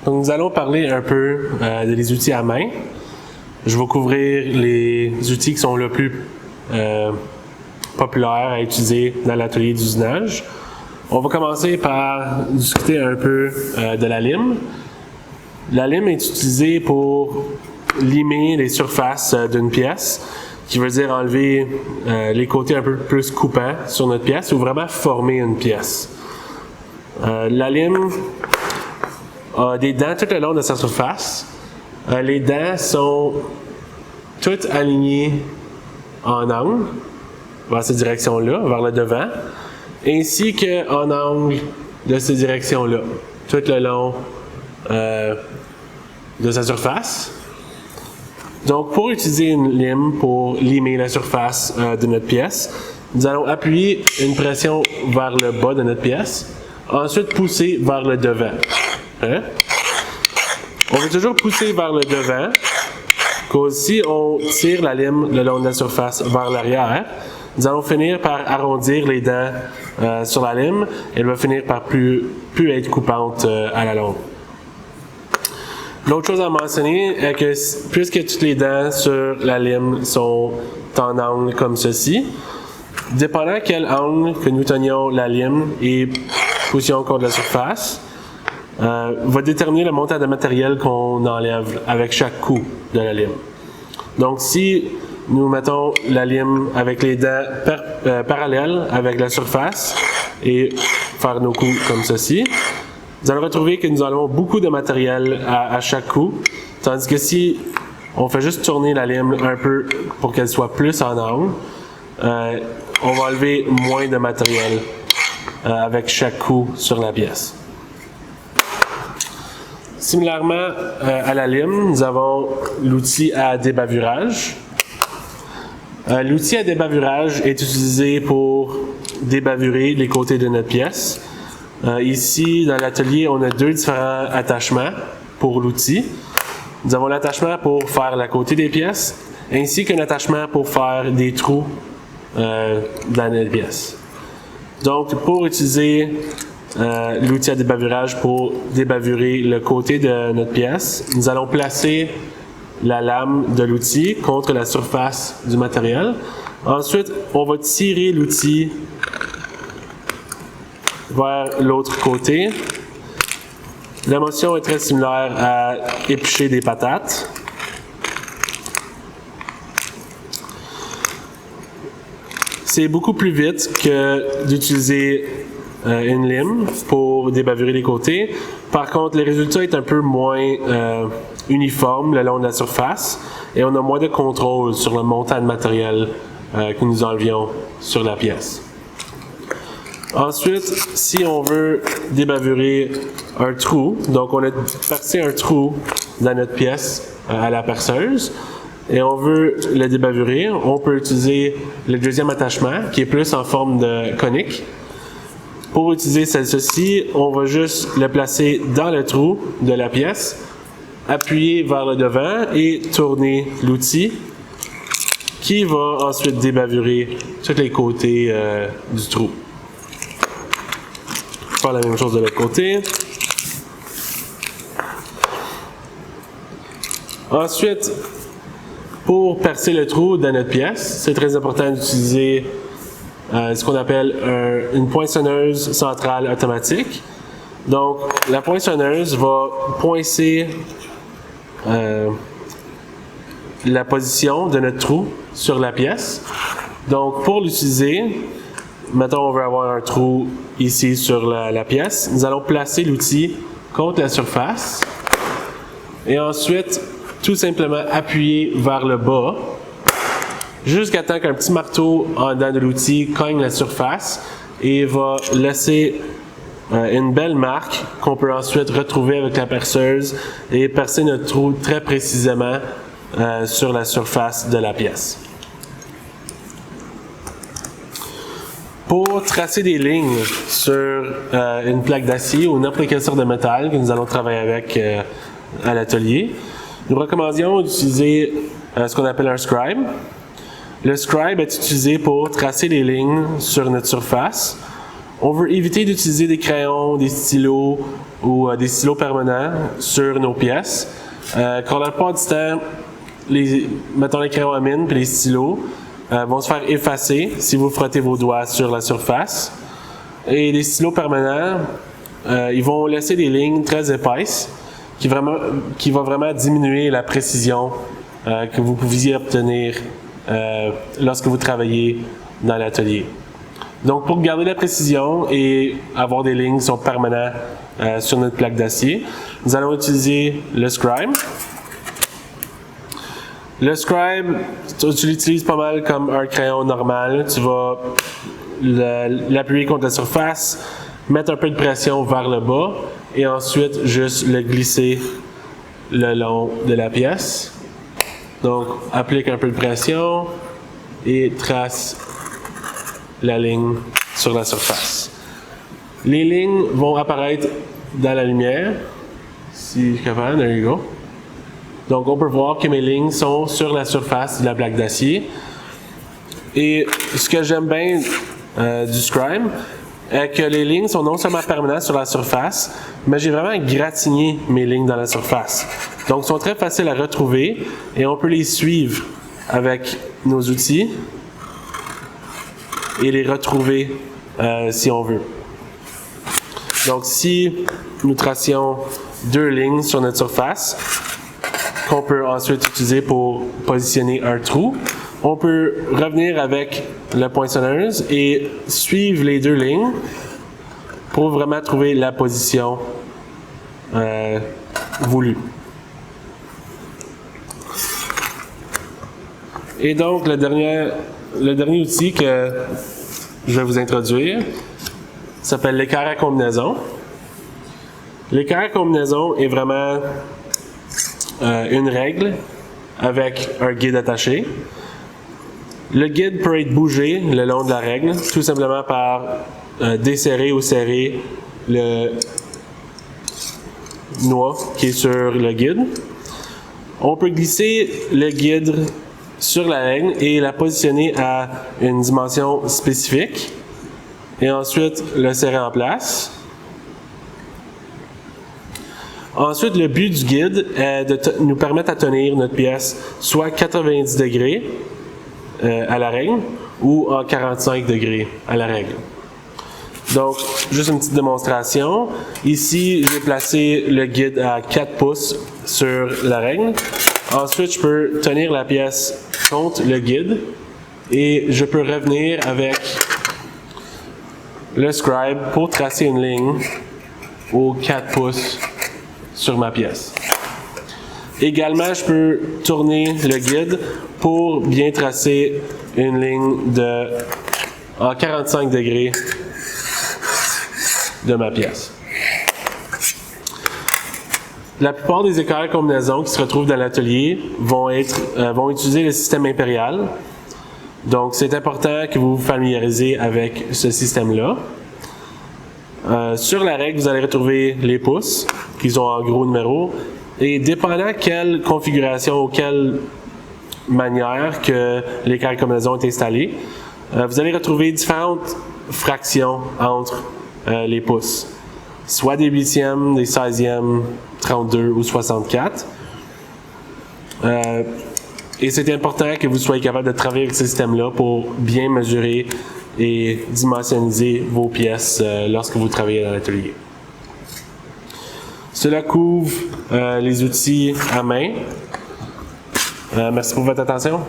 Donc, nous allons parler un peu des outils à main. Je vais couvrir les outils qui sont le plus populaires à utiliser dans l'atelier d'usinage. On va commencer par discuter un peu de la lime. La lime est utilisée pour limer les surfaces d'une pièce, qui veut dire enlever les côtés un peu plus coupants sur notre pièce ou vraiment former une pièce. La lime a des dents tout le long de sa surface. Les dents sont toutes alignées en angle, vers cette direction-là, vers le devant, ainsi qu'en angle de cette direction-là, tout le long de sa surface. Donc, pour utiliser une lime pour limer la surface de notre pièce, nous allons appuyer une pression vers le bas de notre pièce, ensuite pousser vers le devant. On va toujours pousser vers le devant, car si on tire la lime le long de la surface vers l'arrière, nous allons finir par arrondir les dents sur la lime et elle va finir par plus être coupante à la longue. L'autre chose à mentionner est que puisque toutes les dents sur la lime sont en angle comme ceci, dépendant quel angle que nous tenions la lime et poussions contre la surface, va déterminer le montant de matériel qu'on enlève avec chaque coup de la lime. Donc, si nous mettons la lime avec les dents parallèles avec la surface et faire nos coups comme ceci, vous allez retrouver que nous enlevons beaucoup de matériel à chaque coup, tandis que si on fait juste tourner la lime un peu pour qu'elle soit plus en angle, on va enlever moins de matériel avec chaque coup sur la pièce. Similairement à la lime, nous avons l'outil à débavurage. L'outil à débavurage est utilisé pour débavurer les côtés de notre pièce. Ici, dans l'atelier, on a deux différents attachements pour l'outil. Nous avons l'attachement pour faire la côté des pièces, ainsi qu'un attachement pour faire des trous dans notre pièce. Donc, pour utiliser l'outil à débavurage pour débavurer le côté de notre pièce, nous allons placer la lame de l'outil contre la surface du matériel. Ensuite, on va tirer l'outil vers l'autre côté. La motion est très similaire à éplucher des patates. C'est beaucoup plus vite que d'utiliser une lime pour débavurer les côtés. Par contre, le résultat est un peu moins uniforme le long de la surface et on a moins de contrôle sur le montant de matériel que nous enlevions sur la pièce. Ensuite, si on veut débavurer un trou, donc on a percé un trou dans notre pièce à la perceuse et on veut le débavurer, on peut utiliser le deuxième attachement qui est plus en forme de conique. Pour utiliser celle-ci, on va juste le placer dans le trou de la pièce, appuyer vers le devant et tourner l'outil qui va ensuite débavurer tous les côtés du trou. Faire la même chose de l'autre côté. Ensuite, pour percer le trou dans notre pièce, c'est très important d'utiliser ce qu'on appelle une poinçonneuse centrale automatique. Donc, la poinçonneuse va poincer la position de notre trou sur la pièce. Donc, pour l'utiliser, mettons on veut avoir un trou ici sur la pièce, nous allons placer l'outil contre la surface et ensuite tout simplement appuyer vers le bas jusqu'à temps qu'un petit marteau en dedans de l'outil cogne la surface et va laisser une belle marque qu'on peut ensuite retrouver avec la perceuse et percer notre trou très précisément sur la surface de la pièce. Pour tracer des lignes sur une plaque d'acier ou n'importe quelle sorte de métal que nous allons travailler avec à l'atelier, nous recommandions d'utiliser ce qu'on appelle un scribe. Le scribe est utilisé pour tracer les lignes sur notre surface. On veut éviter d'utiliser des crayons, des stylos ou des stylos permanents sur nos pièces. Car la plupart du temps, mettons les crayons à mine et les stylos vont se faire effacer si vous frottez vos doigts sur la surface. Et les stylos permanents, ils vont laisser des lignes très épaisses qui vont vraiment diminuer la précision que vous pouviez obtenir lorsque vous travaillez dans l'atelier. Donc, pour garder la précision et avoir des lignes qui sont permanentes sur notre plaque d'acier, nous allons utiliser le Scribe. Le Scribe, tu l'utilises pas mal comme un crayon normal. Tu vas l'appuyer contre la surface, mettre un peu de pression vers le bas et ensuite juste le glisser le long de la pièce. Donc, applique un peu de pression et trace la ligne sur la surface. Les lignes vont apparaître dans la lumière. Si je suis capable, there you go. Donc, on peut voir que mes lignes sont sur la surface de la plaque d'acier. Et ce que j'aime bien du Scribe est que les lignes sont non seulement permanentes sur la surface, mais j'ai vraiment gratigné mes lignes dans la surface. Donc, ils sont très faciles à retrouver et on peut les suivre avec nos outils et les retrouver si on veut. Donc, si nous tracions 2 lignes sur notre surface, qu'on peut ensuite utiliser pour positionner un trou, on peut revenir avec la poinçonneuse et suivre les 2 lignes pour vraiment trouver la position voulue. Et donc, le dernier outil que je vais vous introduire s'appelle l'équerre à combinaison. L'équerre à combinaison est vraiment une règle avec un guide attaché. Le guide peut être bougé le long de la règle, tout simplement par desserrer ou serrer le noix qui est sur le guide. On peut glisser le guide sur la règle et la positionner à une dimension spécifique et ensuite le serrer en place. Ensuite, le but du guide est de nous permettre de tenir notre pièce soit 90 degrés à la règle ou en 45 degrés à la règle. Donc, juste une petite démonstration. Ici, j'ai placé le guide à 4 pouces sur la règle. Ensuite, je peux tenir la pièce contre le guide et je peux revenir avec le Scribe pour tracer une ligne aux 4 pouces sur ma pièce. Également, je peux tourner le guide pour bien tracer une ligne en 45 degrés de ma pièce. La plupart des équerres à combinaison qui se retrouvent dans l'atelier vont utiliser le système impérial. Donc, c'est important que vous vous familiarisez avec ce système-là. Sur la règle, vous allez retrouver les pouces, qui ont en gros numéro. Et dépendant quelle configuration ou quelle manière que l'équerre à combinaison est installé, vous allez retrouver différentes fractions entre les pouces. Soit des 8e, des 16e, 32 ou 64. Et c'est important que vous soyez capable de travailler avec ce système-là pour bien mesurer et dimensioniser vos pièces lorsque vous travaillez dans l'atelier. Cela couvre les outils à main. Merci pour votre attention.